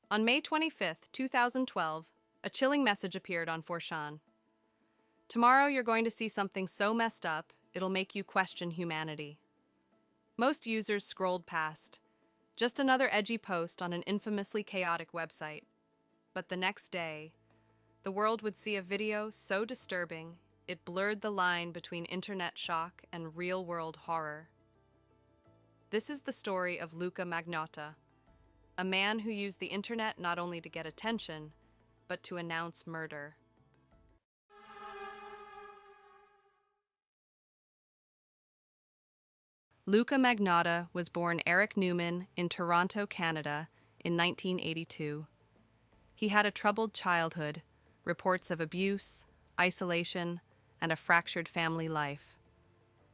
On May 25th, 2012, a chilling message appeared on Forshan. Tomorrow you're going to see something so messed up, it'll make you question humanity. Most users scrolled past. Just another edgy post on an infamously chaotic website. But the next day, the world would see a video so disturbing, it blurred the line between internet shock and real-world horror. This is the story of Luka Magnotta, a man who used the internet not only to get attention, but to announce murder. Luka Magnotta was born Eric Newman in Toronto, Canada, in 1982. He had a troubled childhood, reports of abuse, isolation, and a fractured family life.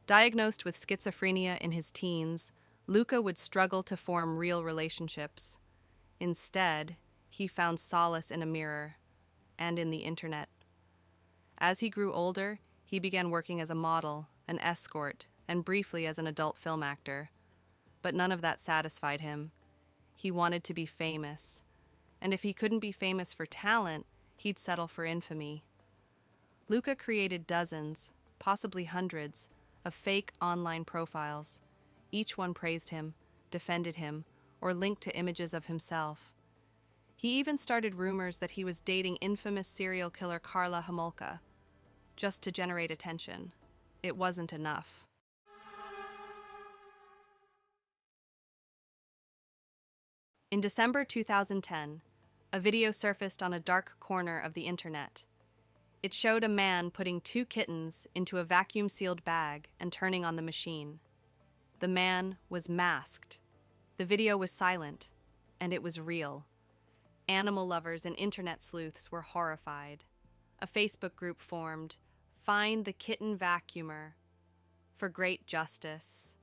Diagnosed with schizophrenia in his teens, Luka would struggle to form real relationships. Instead, he found solace in a mirror and in the internet. As he grew older, he began working as a model, an escort, and briefly as an adult film actor. But none of that satisfied him. He wanted to be famous. And if he couldn't be famous for talent, he'd settle for infamy. Luka created dozens, possibly hundreds, of fake online profiles. Each one praised him, defended him, or linked to images of himself. He even started rumors that he was dating infamous serial killer Karla Homolka, just to generate attention. It wasn't enough. In December 2010, a video surfaced on a dark corner of the internet. It showed a man putting 2 kittens into a vacuum-sealed bag and turning on the machine. The man was masked. The video was silent, and it was real. Animal lovers and internet sleuths were horrified. A Facebook group formed, Find the Kitten Vacuumer, for great justice.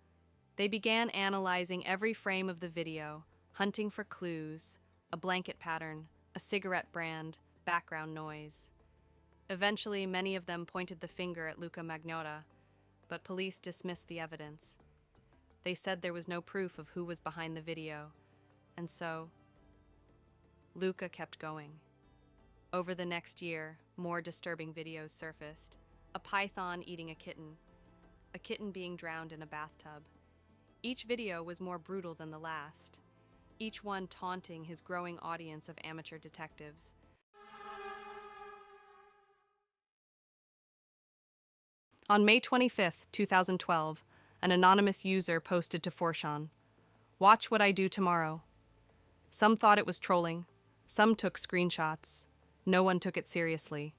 They began analyzing every frame of the video, hunting for clues, a blanket pattern, a cigarette brand, background noise. Eventually, many of them pointed the finger at Luka Magnotta, but police dismissed the evidence. They said there was no proof of who was behind the video, and so Luka kept going. Over the next year, more disturbing videos surfaced. A python eating a kitten being drowned in a bathtub. Each video was more brutal than the last, each one taunting his growing audience of amateur detectives. On May 25th, 2012, an anonymous user posted to Forshan, "Watch what I do tomorrow." Some thought it was trolling. Some took screenshots. No one took it seriously.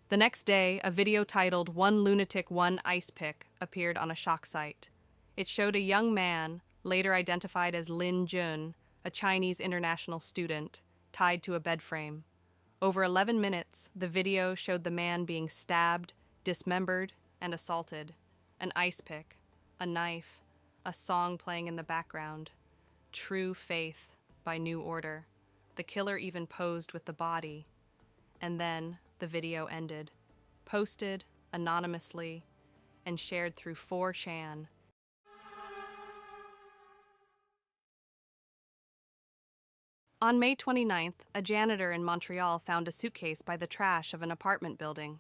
The next day, a video titled "One Lunatic, One Ice Pick" appeared on a shock site. It showed a young man, later identified as Lin Jun, a Chinese international student, tied to a bed frame. Over 11 minutes, the video showed the man being stabbed, dismembered, and assaulted. An ice pick, a knife, a song playing in the background. True Faith by New Order. The killer even posed with the body. And then the video ended, posted anonymously, and shared through 4chan. On May 29th, a janitor in Montreal found a suitcase by the trash of an apartment building.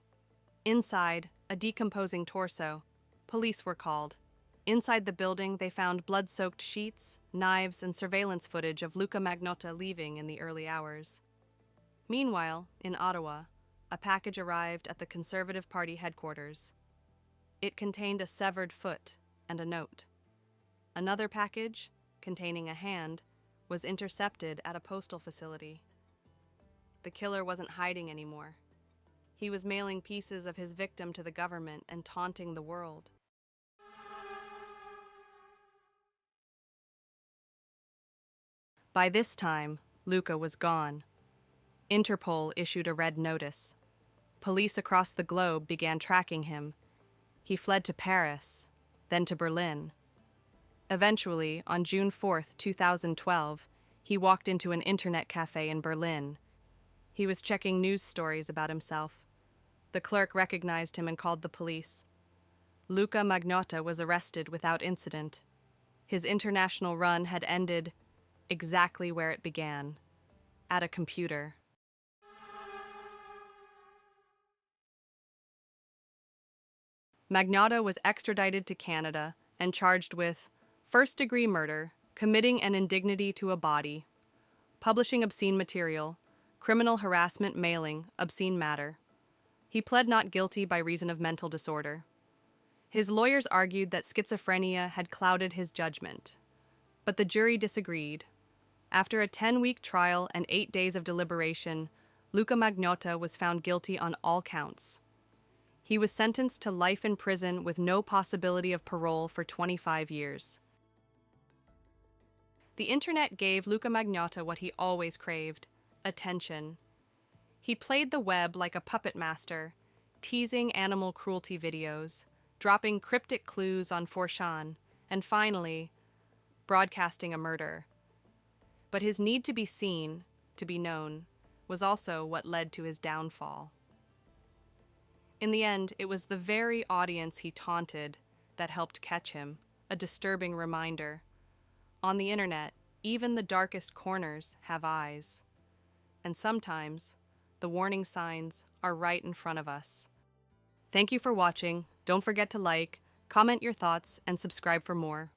Inside, a decomposing torso. Police were called. Inside the building, they found blood-soaked sheets, knives, and surveillance footage of Luka Magnotta leaving in the early hours. Meanwhile, in Ottawa, a package arrived at the Conservative Party headquarters. It contained a severed foot and a note. Another package, containing a hand, was intercepted at a postal facility. The killer wasn't hiding anymore. He was mailing pieces of his victim to the government and taunting the world. By this time, Luka was gone. Interpol issued a red notice. Police across the globe began tracking him. He fled to Paris, then to Berlin. Eventually, on June 4th, 2012, he walked into an internet cafe in Berlin. He was checking news stories about himself. The clerk recognized him and called the police. Luka Magnotta was arrested without incident. His international run had ended exactly where it began, at a computer. Magnotta was extradited to Canada and charged with first-degree murder, committing an indignity to a body, publishing obscene material, criminal harassment mailing obscene matter. He pled not guilty by reason of mental disorder. His lawyers argued that schizophrenia had clouded his judgment, but the jury disagreed. After a 10-week trial and 8 days of deliberation, Luka Magnotta was found guilty on all counts. He was sentenced to life in prison with no possibility of parole for 25 years. The internet gave Luka Magnotta what he always craved: attention. He played the web like a puppet master, teasing animal cruelty videos, dropping cryptic clues on 4chan, and finally, broadcasting a murder. But his need to be seen, to be known, was also what led to his downfall. In the end, it was the very audience he taunted that helped catch him, a disturbing reminder. On the internet, even the darkest corners have eyes. And sometimes, the warning signs are right in front of us. Thank you for watching. Don't forget to like, comment your thoughts, and subscribe for more.